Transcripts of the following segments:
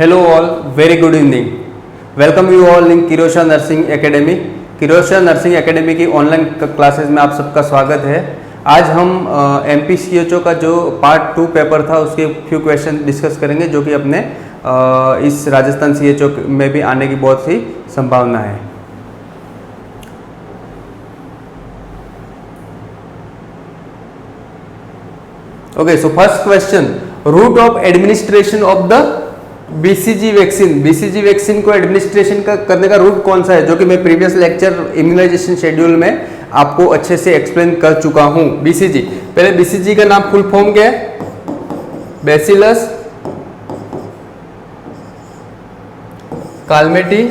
Hello all, very good evening. Welcome you all in Kirosha nursing academy. Kirosha nursing academy की online classes में आप सबका स्वागत है। आज हम MPCHO का जो पार्ट 2 पेपर था उसके फ्यू क्वेश्चन डिस्कस करेंगे जो कि अपने इस राजस्थान CHO में भी आने की बहुत सी संभावना है। Okay, so first question, root of administration of the BCG vaccine. BCG vaccine को एडमिनिस्ट्रेशन करने का रूट कौन सा है, जो कि मैं प्रीवियस लेक्चर इम्यूनाइजेशन शेड्यूल में आपको अच्छे से एक्सप्लेन कर चुका हूं। BCG, पहले BCG का नाम फुल फॉर्म क्या है? Bacillus Calmette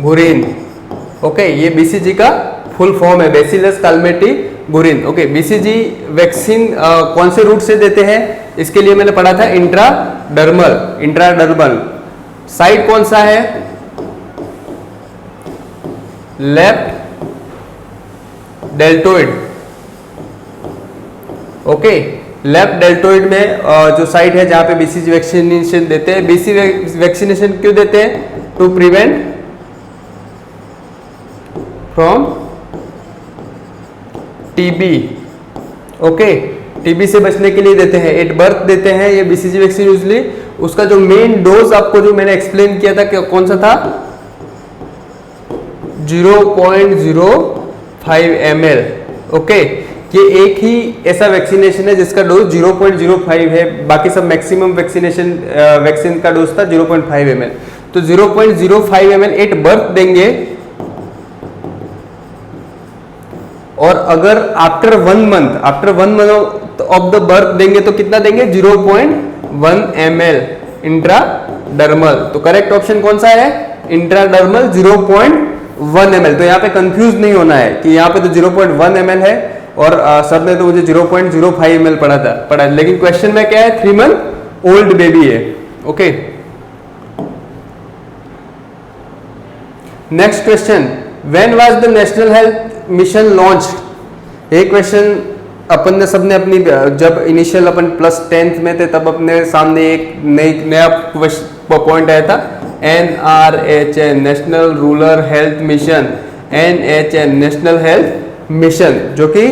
Guerin. ओके, ये BCG का फुल फॉर्म है, bacillus Calmette Guerin. Okay, BCG vaccine कौन से रूट से देते हैं? इसके लिए मैंने पढ़ा था इंट्राडर्मल। साइड कौन सा है? Left deltoid. Okay, left deltoid में जो साइट है जहां पे BCG वैक्सीनेशन देते हैं। BCG वैक्सीनेशन क्यों देते हैं? To prevent from TB। Okay, TB से बचने के लिए देते हैं, एट बर्थ देते हैं ये BCG वैक्सीन यूजली। उसका जो मेन डोज आपको जो मैंने एक्सप्लेन किया था कि कौन सा था, 0.05 ml। ओके, ये एक ही ऐसा वैक्सीनेशन है जिसका डोज 0.05 है, बाकी सब मैक्सिमम वैक्सीन का डोज था 0.5 ml। तो 0.05 ml एट बर्थ देंगे, और अगर after one month of the birth देंगे तो कितना देंगे? 0.1 ml इंट्राडर्मल। तो करेक्ट ऑप्शन कौन सा है? Intradermal 0.1 ml। तो यहाँ पे कंफ्यूज नहीं होना है कि यहाँ पे तो 0.1 ml है और सर ने तो मुझे 0.05 ml पढ़ा, लेकिन क्वेश्चन में क्या है? 3 month ओल्ड बेबी है। Okay, next question, when was the national health mission launch? एक क्वेश्चन अपन ने सबने अपनी जब इनिशियल अपन प्लस 10th में थे तब अपने सामने एक नया पॉइंट आया था, NRHM national rural health mission, NHM national health mission, जो कि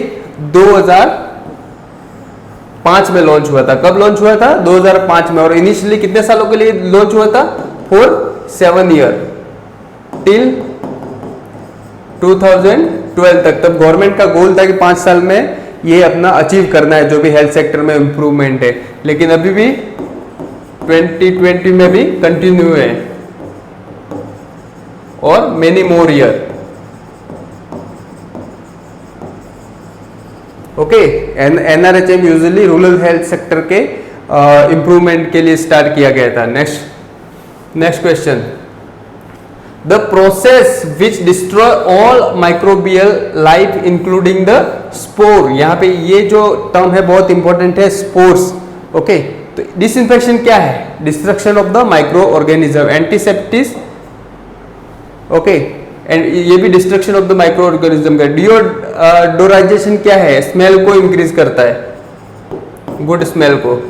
2005 में लॉन्च हुआ था। कब लॉन्च हुआ था? 2005 में। और इनिशियली कितने सालों के लिए लॉन्च हुआ था? फॉर 7 years टिल 2012 तक। तब गवर्नमेंट का गोल था कि 5 साल में ये अपना अचीव करना है जो भी हेल्थ सेक्टर में इंप्रूवमेंट है, लेकिन अभी भी 2020 में भी कंटिन्यू है और many more year. Okay, NRHM usually rural health sector के इंप्रूवमेंट के लिए स्टार्ट किया गया था। Next question, The process which destroy all microbial life including the spore। यहाँ पे ये जो टर्म है बहुत इंपॉर्टेंट है, स्पोर्स। ओके, तो डिसइंफेक्शन क्या है? Destruction of the micro organism. Antiseptics, okay, and ये भी destruction of the micro organism का। डियोडोराइजेशन क्या है? स्मेल को इंक्रीज करता है, गुड स्मेल को।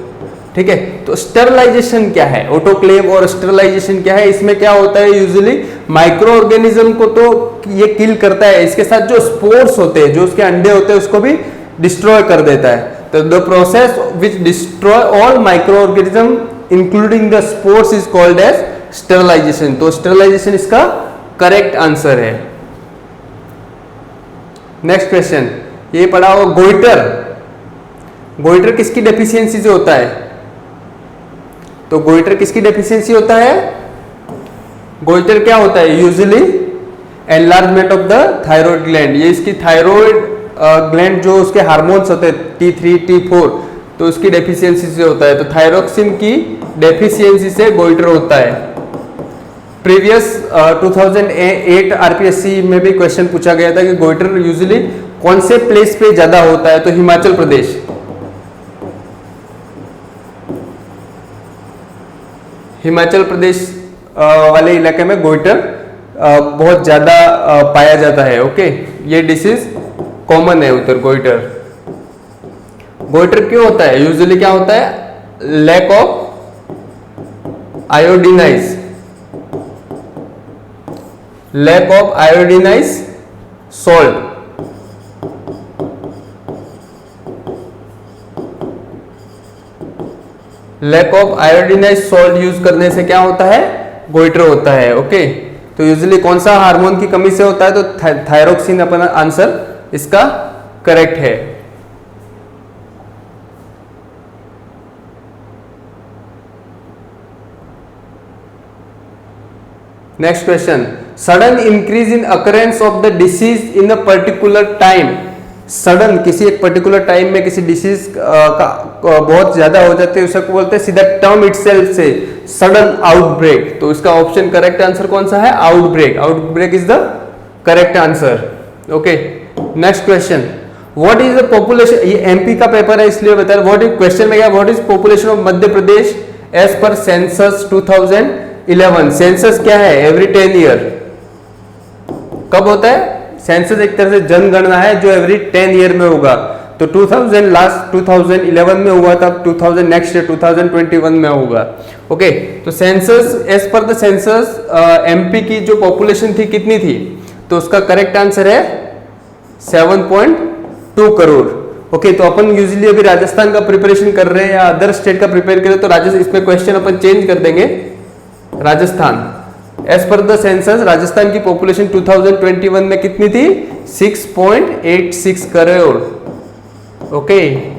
ठीक है, तो स्टरलाइजेशन क्या है? ऑटोक्लेव और स्टरलाइजेशन क्या है? इसमें क्या होता है? यूजुअली माइक्रो ऑर्गेनिज्म को तो ये किल करता है, इसके साथ जो स्पोर्स होते हैं, जो उसके अंडे होते हैं, उसको भी डिस्ट्रॉय कर देता है। तो the process which destroy all micro organism including the spores is called as sterilization. तो स्टरलाइजेशन इसका करेक्ट आंसर है। नेक्स्ट क्वेश्चन, ये पढ़ा हो गोइटर। गोइटर किसकी डेफिशिएंसी से होता है? तो गोइटर किसकी डेफिशिएंसी होता है? गोइटर क्या होता है? Usually enlargement of the thyroid gland. ये इसकी थायराइड ग्लैंड जो उसके हार्मोन्स होते हैं T3 T4, तो उसकी डेफिशिएंसी से होता है। तो थायरोक्सिन की डेफिशिएंसी से गोइटर होता है। प्रीवियस 2008 RPSC में भी क्वेश्चन पूछा गया था कि गोइटर यूजुअली कौन से प्लेस पे ज्यादा होता है? तो हिमाचल प्रदेश। हिमाचल प्रदेश वाले इलाके में गोइटर बहुत ज्यादा पाया जाता है। ओके, ये डिसीज कॉमन है उधर। गोइटर क्यों होता है? यूजुअली क्या होता है? Lack of iodinise, lack of iodinise salt, lack of iodinise salt use करने से क्या होता है, गोइटर होता है। ओके, तो यूजुअली कौन सा हार्मोन की कमी से होता है, तो थायरोक्सिन अपना आंसर इसका करेक्ट है। Next question, sudden increase in occurrence of the disease in a particular time. Sudden किसी एक पर्टिकुलर टाइम में किसी डिसीज का बहुत ज्यादा हो जाते हैं, उसे बोलते हैं, सीधा टर्म इटसेल्फ से सडन आउटब्रेक। तो इसका ऑप्शन करेक्ट आंसर कौन सा है, outbreak. Outbreak is the correct answer. Okay, next question, what is the population, ये एमपी का पेपर है इसलिए बता रहा हूं, व्हाट इज क्वेश्चन में क्या, what is population of Madhya Pradesh as per census 2011। Census क्या है, एवरी 10 ईयर। कब होता है सेंसस, एक तरह से जनगणना है जो एवरी 10 ईयर में होगा। तो 2000 लास्ट 2011 में हुआ था, 2000 नेक्स्ट ईयर 2021 में होगा। ओके, तो census as per the census MP की जो पॉपुलेशन थी कितनी थी, तो उसका करेक्ट आंसर है 7.2 करोड़। ओके, तो अपन यूजुअली अभी राजस्थान का प्रिपरेशन कर रहे हैं या अदर स्टेट का प्रिपेयर करें, तो राजस्थान, इसमें क्वेश्चन अपन चेंज कर देंगे, Rajasthan. As per the census Rajasthan की पॉपुलेशन 2021 में कितनी थी, 6.86 करोड़। ओके,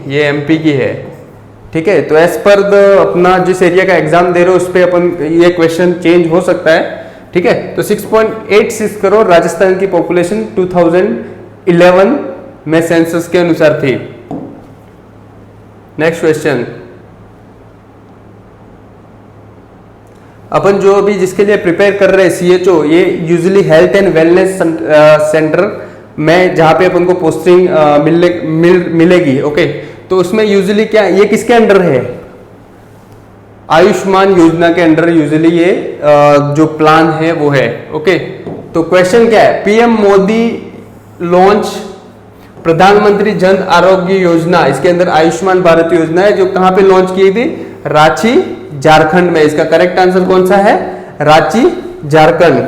ये एमपी की है। ठीक है, तो एज पर द अपना जिस एरिया का एग्जाम दे रहे हो उस पर अपन ये क्वेश्चन चेंज हो सकता है। ठीक है, तो 6.86 करोड़ राजस्थान की पॉपुलेशन 2011 में सेंसस के अनुसार थी। नेक्स्ट क्वेश्चन, अपन जो अभी जिसके लिए प्रिपेयर कर रहे हैं सीएचओ, ये usually health and wellness centre में जहां पे अपन को पोस्टिंग मिलेगी। ओके, तो उसमें यूजुअली क्या, ये किसके अंडर है, आयुष्मान योजना के अंडर यूजुअली ये जो प्लान है वो है। ओके, तो क्वेश्चन क्या है, पीएम मोदी लॉन्च प्रधानमंत्री जन आरोग्य योजना, इसके अंदर आयुष्मान भारत योजना है जो कहां पे लॉन्च की थी, रांची झारखंड में। इसका करेक्ट आंसर कौन सा है, Ranchi Jharkhand.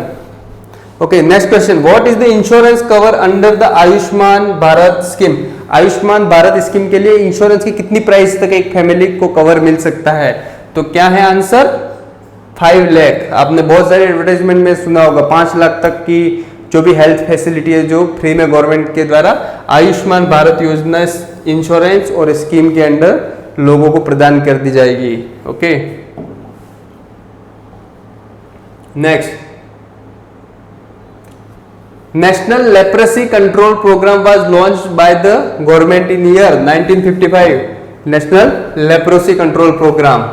Okay, next question, what is the insurance cover under the Ayushman Bharat scheme. Ayushman Bharat scheme के लिए इंश्योरेंस की कितनी प्राइस तक एक फैमिली को कवर मिल सकता है, तो क्या है आंसर, 5 लाख। आपने बहुत सारे एडवर्टाइजमेंट में सुना होगा 5 लाख तक की जो भी हेल्थ फैसिलिटी है जो फ्री में गवर्नमेंट के द्वारा आयुष्मान भारत योजना इंश्योरेंस और स्कीम के अंडर लोगों को प्रदान कर दी जाएगी। Okay, next, national leprosy control programme was launched by the government in year 1955। National leprosy control programme.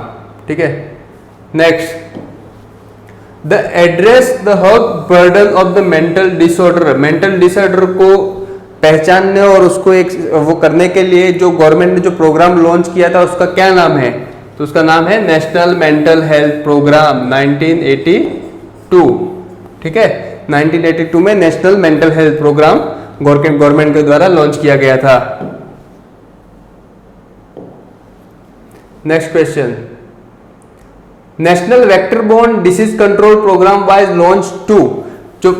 ठीक है, next, the address the herb burden of the mental disorder. Mental disorder को पहचानने और उसको एक वो करने के लिए जो गवर्नमेंट ने जो प्रोग्राम लॉन्च किया था उसका क्या नाम है, तो उसका नाम है नेशनल मेंटल हेल्थ प्रोग्राम 1982। ठीक है, 1982 में national mental health programme government के द्वारा लॉन्च किया गया था। Next question, national vector borne disease control programme was launch to. जो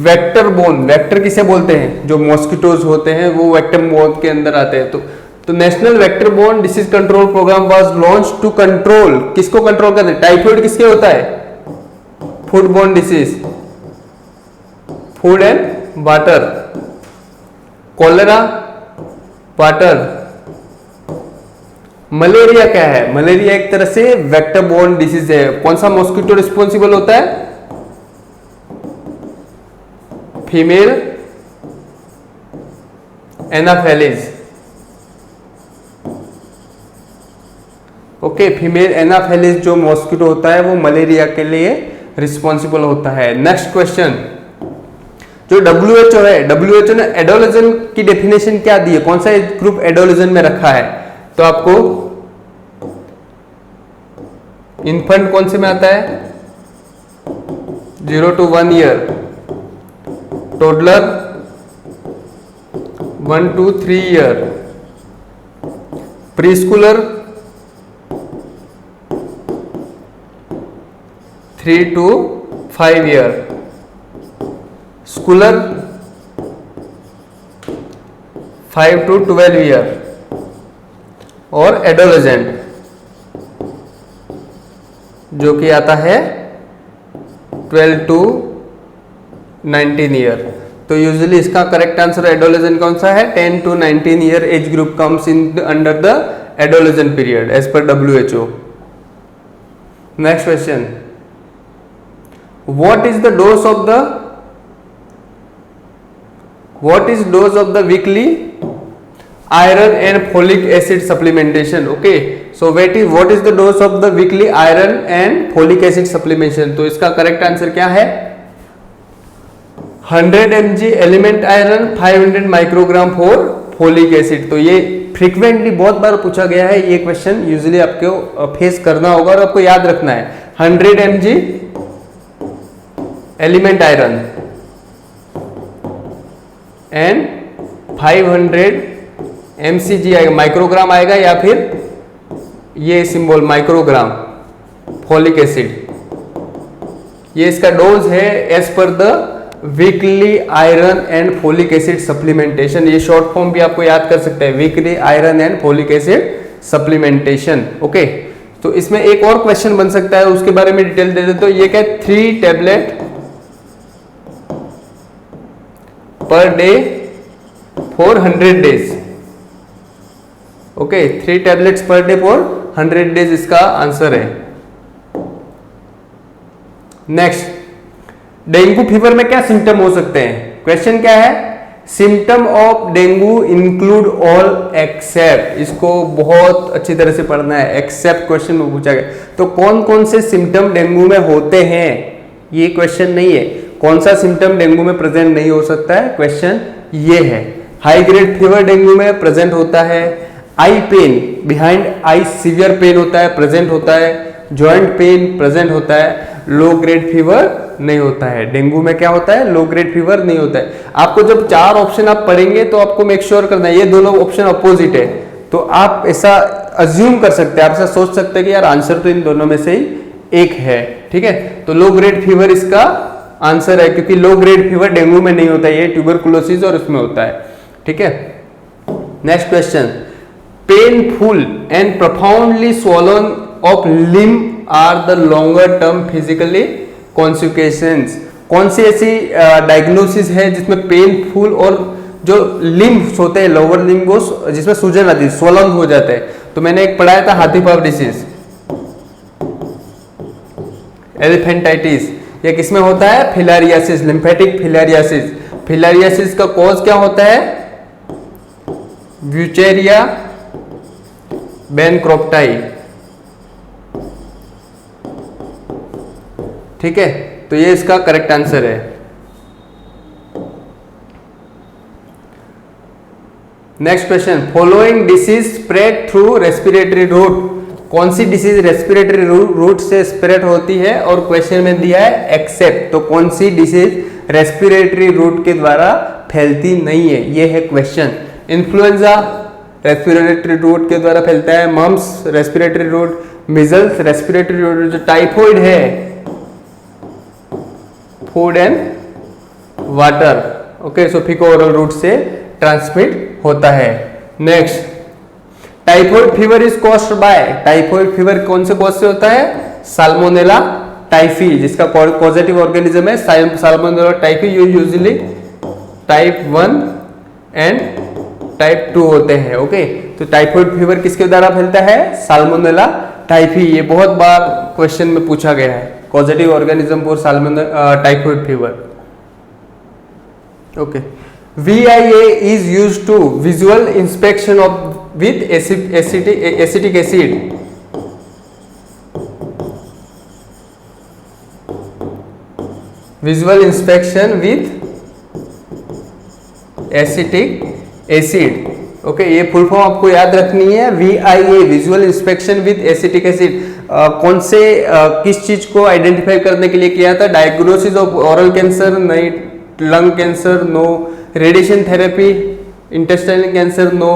वेक्टर बोर्न, वेक्टर किसे बोलते हैं, जो मॉस्किटोज होते हैं वो वेक्टर बोर्न के अंदर आते हैं। तो national vector borne disease control programme was launch to control, किसको कंट्रोल करते हैं, टाइफाइड किसके होता है, food borne disease, food and water, cholera water, malaria क्या है, मलेरिया एक तरह से वेक्टर बोर्न डिसीज है। कौन सा मॉस्किटो रिस्पॉन्सिबल होता है, फीमेल एनाफेलिस। ओके, फीमेल एनाफेलिस जो मॉस्किटो होता है वो मलेरिया के लिए रिस्पॉन्सिबल होता है। नेक्स्ट क्वेश्चन, जो WHO है, WHO ने एडोलेजन की डेफिनेशन क्या दी है, कौन सा ग्रुप एडोलेजन में रखा है, तो आपको इन्फेंट कौन से में आता है, 0 to 1 year, toddler 1 to 3 year, pre schooler 3 to 5 year, schooler 5 to 12 year, और एडोलेजेंट जो कि आता है 12 to 19 ईयर। तो यूजुअली इसका करेक्ट आंसर एडोलेजेंट कौन सा है? 10 to 19 year age group comes in under the adolescent period as per WHO। Next question, what is dose of the weekly iron and folic acid supplementation? Okay, so what is the dose of the weekly iron and folic acid supplementation? तो इसका correct answer क्या है? 100 mg element iron, 500 microgram for folic acid. तो ये frequently बहुत बार पूछा गया है, ये क्वेश्चन यूजुअली आपको फेस करना होगा और आपको याद रखना है। 100 mg element iron and 500 mcg आएगा, माइक्रोग्राम आएगा या फिर ये सिंबल माइक्रोग्राम फोलिक एसिड, ये इसका डोज है as per the weekly iron and folic acid supplementation. ये शॉर्ट फॉर्म भी आपको याद कर सकते हैं, weekly iron and folic acid supplementation. Okay, तो इसमें एक और क्वेश्चन बन सकता है, उसके बारे में डिटेल दे देते। तो ये क्या है? 3 tablet per day for 100 days. Okay, 3 tablets per day for 100 days इसका आंसर है। नेक्स्ट, डेंगू फीवर में क्या सिम्टम हो सकते हैं? क्वेश्चन क्या है? Symptom of dengue include all except. इसको बहुत अच्छी तरह से पढ़ना है, एक्सेप्ट क्वेश्चन में पूछा गया। तो कौन कौन से सिम्टम डेंगू में होते हैं, ये क्वेश्चन नहीं है। कौन सा सिम्टम डेंगू में प्रेजेंट नहीं हो सकता है, क्वेश्चन ये है। हाई ग्रेड फीवर डेंगू में प्रेजेंट होता है। Eye pain, behind eye severe pain होता है, प्रेजेंट होता है। जॉइंट पेन प्रेजेंट होता है। लो ग्रेड फीवर नहीं होता है। डेंगू में क्या होता है? लो ग्रेड फीवर नहीं होता है। आपको जब 4 ऑप्शन आप पढ़ेंगे तो आपको मेक श्योर करना है ये दोनों ऑप्शन अपोजिट है, तो आप ऐसा अज्यूम कर सकते हैं, आप ऐसा सोच सकते हैं कि यार आंसर तो इन दोनों में से ही एक है। ठीक है, तो लो ग्रेड फीवर इसका आंसर है, क्योंकि लो ग्रेड फीवर डेंगू में नहीं होता है, ये ट्यूबरकुलोसिस और उसमें होता है। ठीक है, next question, painful and profoundly swollen of limb are the longer term physically consequences. कौन सी ऐसी डायग्नोसिस है जिसमें पेनफुल और जो लिम्ब्स होते हैं, लोअर लिम्ब, वो जिसमें सूजन आती है, स्वॉलन हो जाता है? तो मैंने एक पढ़ाया था हाथी पांव डिसीज, एलिफेंटाइटिस। ये किसमें होता है? Filariasis, lymphatic filariasis. फिलारियासिस का कॉज क्या होता है? ब्यूचेरिया बैनक्रॉप्टाई। ठीक है, तो ये इसका करेक्ट आंसर है। Next question, following disease spread through respiratory route. कौन सी डिसीज रेस्पिरेटरी रूट से स्प्रेड होती है? और क्वेश्चन में दिया है एक्सेप्ट, तो कौन सी डिसीज रेस्पिरेटरी रूट के द्वारा फैलती नहीं है, ये है क्वेश्चन। इन्फ्लुएंजा रेस्पिरेटरी रूट के द्वारा फैलता है, mumps respiratory route, measles respiratory route, जो टाइफॉइड है food and water. Okay, so faeco oral route से ट्रांसमिट होता है। Next, typhoid fever is caused by. Typhoid fever कौन से कॉज से होता है? साल्मोनेला टाइफी, जिसका पॉजिटिव ऑर्गेनिज्म है salmonella typhi. Usually type 1 and type 2 होते हैं। ओके, तो टाइफॉइड फीवर किसके द्वारा फैलता है? Salmonella typhi. ये बहुत बार क्वेश्चन में पूछा गया है, positive organism for salmonella typhoid fever. Okay, VIA is used to visual inspection of with acetic acid. Visual inspection with acetic acid. Okay, ये फुल फॉर्म आपको याद रखनी है, VIA, visual inspection with acetic acid. कौन से किस चीज को आइडेंटिफाई करने के लिए किया था? Diagnosis of oral cancer no, lung cancer no, radiation therapy, intestinal cancer no,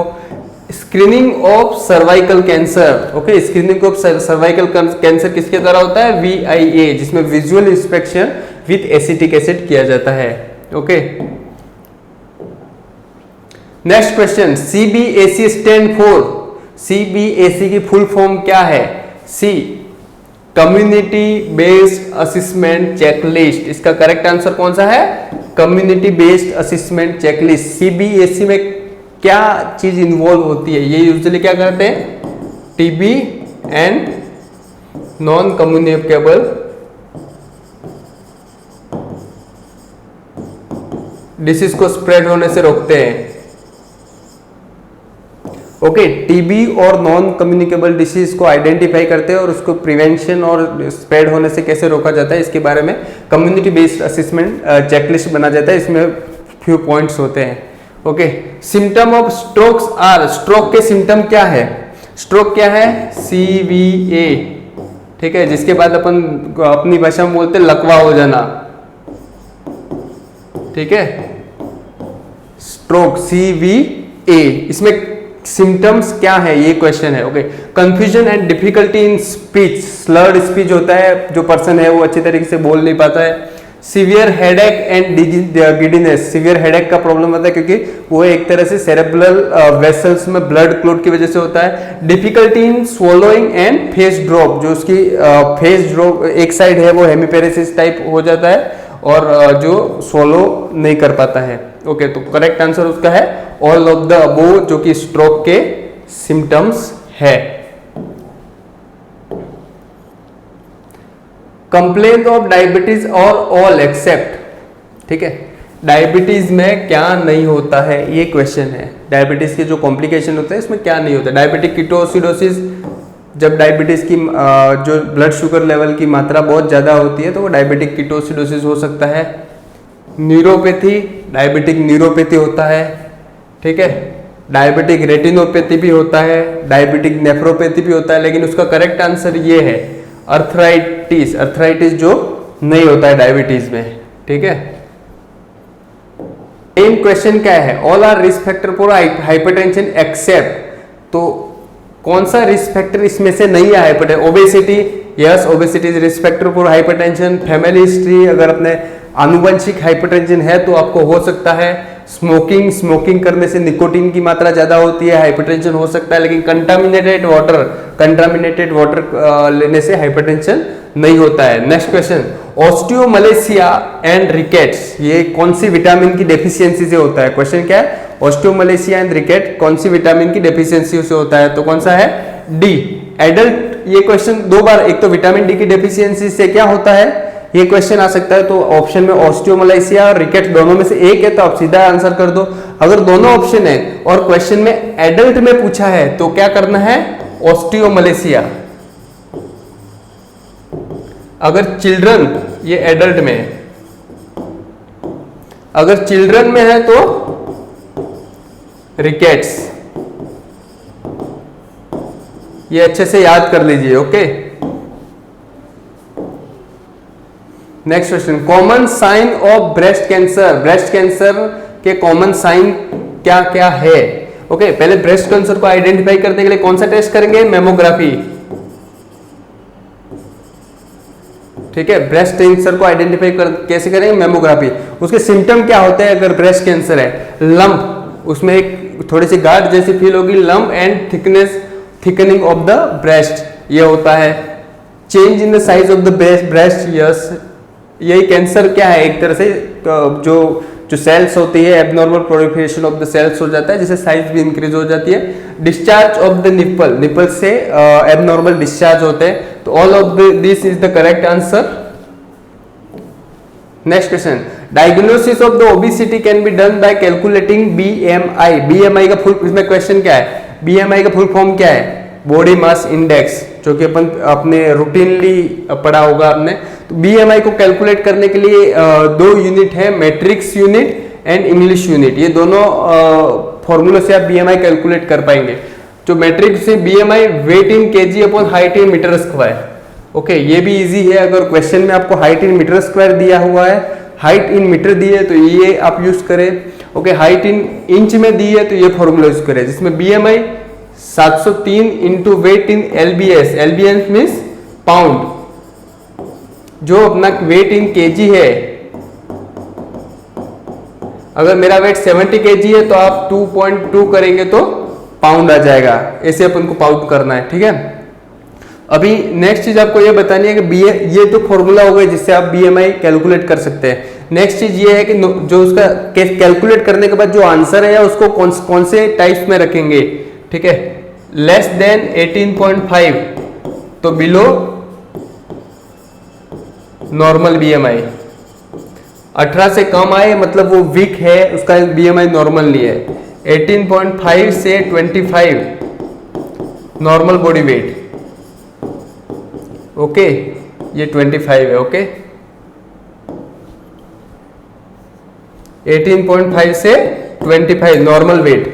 screening of cervical cancer. Okay, screening of cervical cancer किसके द्वारा होता है? VIA, जिसमें visual inspection with acetic acid किया जाता है। Okay, next question, CBAC stand for, CBAC की full form क्या है? C, community based assessment checklist. इसका करेक्ट आंसर कौन सा है? Community based assessment checklist. CBAC में क्या चीज इन्वॉल्व होती है? ये यूजुअली क्या करते हैं? TB and non communicable disease को स्प्रेड होने से रोकते हैं। ओके, टीबी और नॉन कम्युनिकेबल डिसीज को आइडेंटिफाई करते हैं और उसको प्रिवेंशन और स्प्रेड होने से कैसे रोका जाता है इसके बारे में कम्युनिटी बेस्ड असेसमेंट चेकलिस्ट बना जाता है। इसमें फ्यू पॉइंट्स होते हैं। Okay, symptom of strokes are, stroke के सिम्टम क्या है? स्ट्रोक क्या है? CVA, ठीक है, जिसके बाद अपन अपनी भाषा में बोलते हैं लकवा हो जाना, ठीक है, स्ट्रोक CVA। इसमें सिम्टम्स क्या है, ये क्वेश्चन है। Okay, confusion and difficulty in speech, slurred speech होता है, जो पर्सन है वो अच्छी तरीके से बोल नहीं पाता है। Severe headache and giddiness, severe headache का प्रॉब्लम होता है क्योंकि वो एक तरह से सेरेब्रल वेसल्स में ब्लड क्लॉट की वजह से होता है। Difficulty in swallowing and face drop, जो उसकी फेस ड्रॉप एक साइड है वो हेमिपेरेसिस टाइप हो जाता है और जो स्वोलो नहीं कर पाता है। ओके, तो करेक्ट आंसर उसका है ऑल ऑफ द अबोव, जो कि स्ट्रोक के सिम्टम्स है। कंप्लेन ऑफ डायबिटीज और ऑल एक्सेप्ट, ठीक है, डायबिटीज में क्या नहीं होता है, ये क्वेश्चन है। डायबिटीज के जो कॉम्प्लिकेशन होते हैं इसमें क्या नहीं होता? डायबिटिक कीटोसिडोसिस, जब डायबिटीज की जो ब्लड शुगर लेवल की मात्रा बहुत ज़्यादा होती है तो वो डायबिटिक कीटोसिडोसिस हो सकता है। न्यूरोपैथी, डायबिटिक न्यूरोपैथी होता है, ठीक है, डायबिटिक रेटिनोपैथी भी होता है, डायबिटिक नेफ्रोपैथी भी होता है, लेकिन उसका करेक्ट आंसर ये है अर्थराइटिस। अर्थराइटिस जो नहीं होता है डायबिटीज में, ठीक है। मेन क्वेश्चन क्या है? All are risk factor for hypertension except, तो कौन सा रिस्क फैक्टर इसमें से नहीं है hypertension? Obesity, yes, obesity is risk factor for hypertension. Family history, अगर अपने आनुवंशिक हाइपरटेंशन है तो आपको हो सकता है। स्मोकिंग, स्मोकिंग करने से निकोटीन की मात्रा ज्यादा होती है, हाइपरटेंशन हो सकता है। लेकिन कंटामिनेटेड वाटर लेने से हाइपरटेंशन नहीं होता है। Next question, osteomalacia and rickets, ये कौन सी विटामिन की डेफिशिएंसी से होता है? क्वेश्चन क्या है? ऑस्टियोमलेशिया एंड रिकेट कौन सी विटामिन की डेफिशिएंसी से होता है? तो कौन सा है? D, adult. ये क्वेश्चन दो बार, एक तो विटामिन डी की डेफिशिएंसी से क्या होता है ये क्वेश्चन आ सकता है, तो ऑप्शन में ऑस्टियोमलेशिया और रिकेट दोनों में से एक है तो आप सीधा आंसर कर दो। अगर दोनों ऑप्शन है और क्वेश्चन में एडल्ट में पूछा है तो क्या करना है? ऑस्टियोमलेशिया। अगर चिल्ड्रन, ये एडल्ट में है, अगर चिल्ड्रन में है तो रिकेट्स। ये अच्छे से याद कर लीजिए। Okay, next question, common sign of breast cancer. Breast cancer के कॉमन साइन क्या क्या है? ओके, पहले ब्रेस्ट कैंसर को आइडेंटिफाई करने के लिए कौन सा टेस्ट करेंगे? मेमोग्राफी, ठीक है। ब्रेस्ट कैंसर को आइडेंटिफाई कैसे करेंगे? मेमोग्राफी। उसके सिम्टम क्या होते हैं अगर ब्रेस्ट कैंसर है? लंप, उसमें एक थोड़ी सी गांठ जैसी फील होगी, lump and thickening of the breast, ये होता है। Change in the size of the breast, yes, यही कैंसर क्या है? एक तरह से जो सेल्स होती है, abnormal proliferation of the cells हो जाता है, जिससे साइज भी इंक्रीज हो जाती है। Discharge of the nipple, nipple से एबनॉर्मल डिस्चार्ज होते हैं। तो all of this is the correct answer. Next question, diagnosis of the obesity can be done by calculating BMI। BMI का फुल, इसमें क्वेश्चन क्या है? BMI का फुल फॉर्म क्या है? बॉडी मास इंडेक्स, जो कि अपन अपने रूटीनली पढ़ा होगा आपने। तो BMI को कैलकुलेट करने के लिए दो यूनिट है, matrix unit and English unit. ये दोनों फॉर्मूला से आप BMI कैलकुलेट कर पाएंगे। जो मैट्रिक्स से BMI weight in kg upon height in metre square. Okay, ये भी इजी है। अगर क्वेश्चन में आपको हाइट इन मीटर स्क्वायर दिया हुआ है, हाइट इन मीटर दी है, तो ये आप यूज करें। ओके, हाइट इन इंच में दी है तो ये फॉर्मूला यूज करें, जिसमें BMI 703 इंटू वेट इन LBS, LBS मीन्स पाउंड, जो अपना वेट इन केजी है। अगर मेरा वेट 70 kg है तो आप 2.2 करेंगे तो पाउंड आ जाएगा, ऐसे अपन को पाउंड करना है, ठीक है। अभी नेक्स्ट चीज आपको ये बतानी है कि ये तो फॉर्मूला हो गया जिससे आप BMI कैलकुलेट कर सकते हैं। नेक्स्ट चीज ये है कि जो उसका कैलकुलेट करने के बाद जो आंसर है उसको कौन से टाइप्स में रखेंगे, ठीक है। लेस देन 18.5 तो बिलो नॉर्मल BMI, 18 से कम आए मतलब वो वीक है, उसका BMI नॉर्मल नहीं है। 18.5 से 25 नॉर्मल बॉडी वेट, ओके, ये 25 है, ओके। 18.5 से 25 नॉर्मल वेट,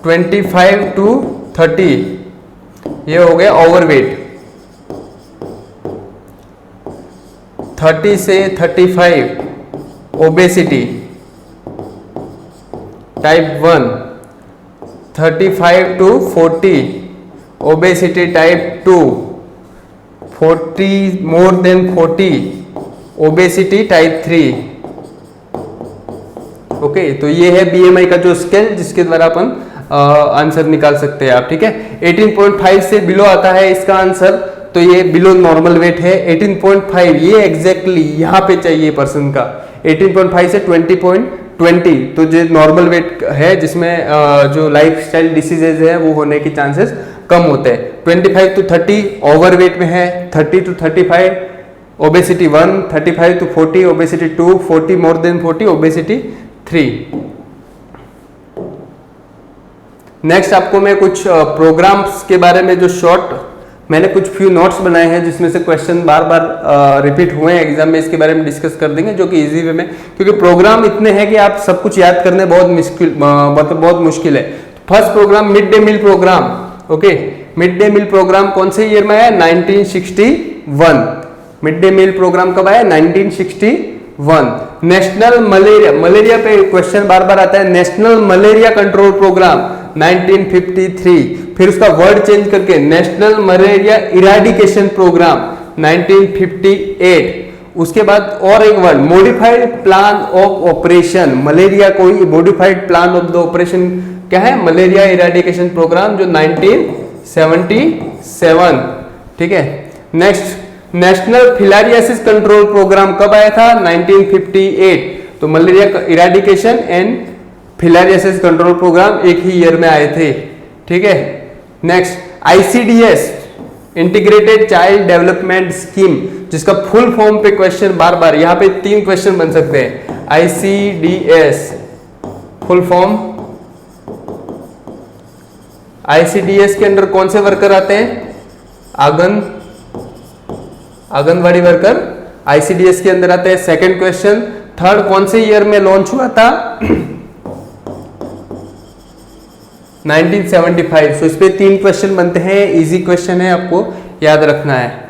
25 टू 30 ये हो गया ओवर वेट, 30 से 35 obesity type 1, 35 to 40 obesity type 2, 40 more than 40 obesity type 3, okay. तो ये है BMI का जो स्केल जिसके द्वारा अपन आंसर निकाल सकते हैं आप, ठीक है। 18.5 से बिलो आता है इसका आंसर, तो ये बिलो नॉर्मल वेट है। 18.5 ये एग्जैक्टली यहाँ पे चाहिए पर्सन का, 18.5 से 20.20 तो जो नॉर्मल वेट है जिसमें जो लाइफस्टाइल डिसीजेज है वो होने के चांसेस कम होते हैं। 25 टू 30 ओवर वेट में है, 30 to 35 obesity 1, 35 to 40 obesity 2, 40 more than 40 obesity 3। Next आपको मैं कुछ प्रोग्राम्स के बारे में जो शॉर्ट मैंने कुछ फ्यू नोट्स बनाए हैं जिसमें से क्वेश्चन बार बार रिपीट हुए हैं एग्जाम में, इसके बारे में डिस्कस कर देंगे जो कि इजी वे में, क्योंकि प्रोग्राम इतने हैं कि आप सब कुछ याद करने बहुत मुश्किल है। First programme mid day meal programme, okay. Mid day meal programme कौन से ईयर में आया? 1961। मिड डे मील प्रोग्राम कब आया? 1961। नेशनल मलेरिया पे क्वेश्चन बार बार आता है, नेशनल मलेरिया कंट्रोल प्रोग्राम 1953। फिर उसका वर्ड चेंज करके नेशनल मलेरिया इराडिकेशन प्रोग्राम 1958। उसके बाद और एक word modified plan of operation, malaria कोई modified plan of the operation क्या है? मलेरिया इराडिकेशन प्रोग्राम जो 1977, ठीक है। Next national filariasis control programme कब आया था? 1958। तो malaria eradication and filariasis control programme एक ही ईयर में आए थे, ठीक है। Next ICDS integrated child development scheme, जिसका फुल फॉर्म पे क्वेश्चन बार बार यहाँ पे 3 क्वेश्चन बन सकते हैं। ICDS फुल फॉर्म, ICDS के अंदर कौन से वर्कर आते हैं? आंगनवाड़ी वर्कर ICDS के अंदर आते हैं। सेकंड क्वेश्चन, थर्ड कौन से ईयर में लॉन्च हुआ था? 1975। सो इस पे 3 क्वेश्चन बनते हैं, इजी क्वेश्चन है, आपको याद रखना है।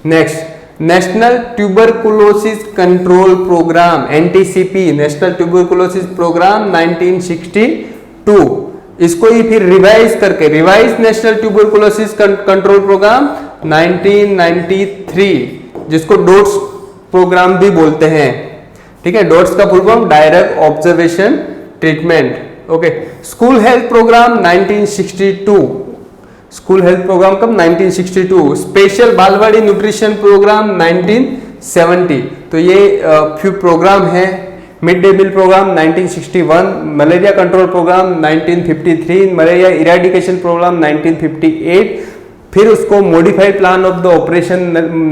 Next national tuberculosis control programme NTCP, national tuberculosis programme 1962। इसको ही फिर रिवाइज करके revise national tuberculosis control programme 1993, जिसको डोट्स प्रोग्राम भी बोलते हैं, ठीक है। डोट्स का full form direct observation treatment, okay. School health programme 1962, school health programme कब? 1962। Special balwadi nutrition programme 1970। तो ये फ्यू प्रोग्राम है। Mid day meal programme 1961, malaria control programme 1953, malaria eradication programme 1958, फिर उसको modified plan of the operation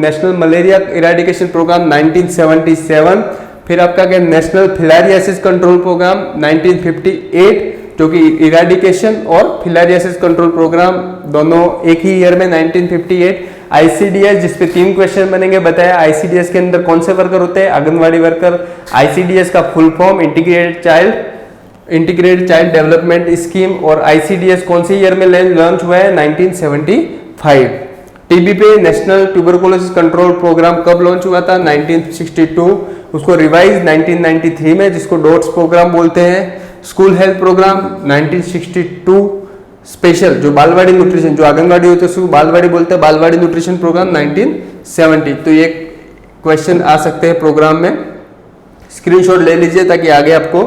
national malaria eradication programme 1977, फिर आपका क्या national filariasis control programme 1958, जो कि इराडिकेशन और फिलारियासिस कंट्रोल प्रोग्राम दोनों एक ही ईयर में 1958। ICDS जिसपे 3 क्वेश्चन बनेंगे बताया। ICDS के अंदर कौन से वर्कर होते हैं? आंगनवाड़ी वर्कर। ICDS का full form integrated child development scheme, और ICDS कौन से ईयर में लॉन्च हुआ है? 1975। टीबी पे नेशनल ट्यूबरकुलोसिस कंट्रोल प्रोग्राम कब लॉन्च हुआ था? 1962। उसको रिवाइज 1993 में, जिसको डोट्स प्रोग्राम बोलते हैं। स्कूल हेल्थ प्रोग्राम 1962, स्पेशल जो बालवाड़ी न्यूट्रिशन, जो आंगनवाड़ी होते हैं उसको बालवाड़ी बोलते हैं, बालवाड़ी न्यूट्रिशन प्रोग्राम 1970। तो ये क्वेश्चन आ सकते हैं प्रोग्राम में, स्क्रीनशॉट ले लीजिए ताकि आगे आपको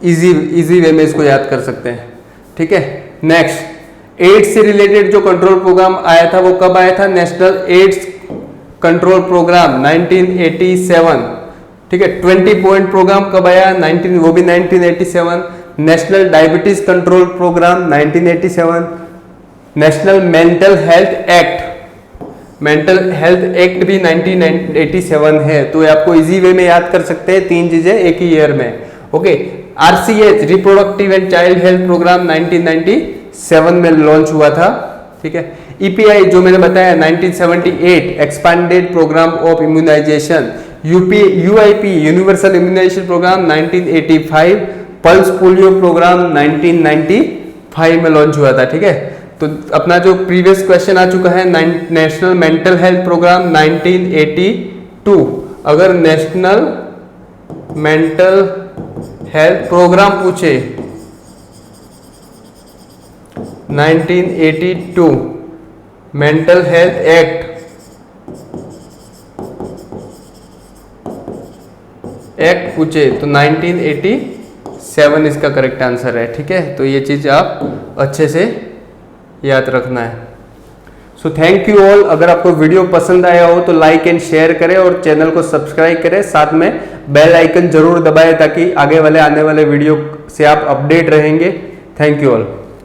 इजी वे में इसको याद कर सकते हैं। ठीक है, नेक्स्ट एड्स से रिलेटेड जो कंट्रोल प्रोग्राम आया था वो कब आया था? National AIDS control programme 1987। ठीक है, 20 पॉइंट प्रोग्राम कब आया? वो भी 1987। National diabetes control programme 1987। National mental health act, mental health act भी 1987 है। तो ये आपको इजी वे में याद कर सकते हैं, तीन चीजें एक ही ईयर में। Okay, RCH reproductive and child health programme 1997 में लॉन्च हुआ था। ठीक है, ईपीआई जो मैंने बताया 1978 expanded programme of immunisation. UIP universal immunisation programme 1985। Pulse polio programme 1995 में लॉन्च हुआ था। ठीक है, तो अपना जो प्रीवियस क्वेश्चन आ चुका है नेशनल मेंटल हेल्थ प्रोग्राम 1982। अगर नेशनल मेंटल हेल्थ प्रोग्राम पूछे 1982, मेंटल हेल्थ एक्ट पूछे तो 1987 इसका करेक्ट आंसर है। ठीक है, तो ये चीज आप अच्छे से याद रखना है। So thank you all. अगर आपको वीडियो पसंद आया हो तो लाइक एंड शेयर करें और चैनल को सब्सक्राइब करें, साथ में बेल आइकन जरूर दबाएं ताकि आगे वाले आने वाले वीडियो से आप अपडेट रहेंगे। Thank you all.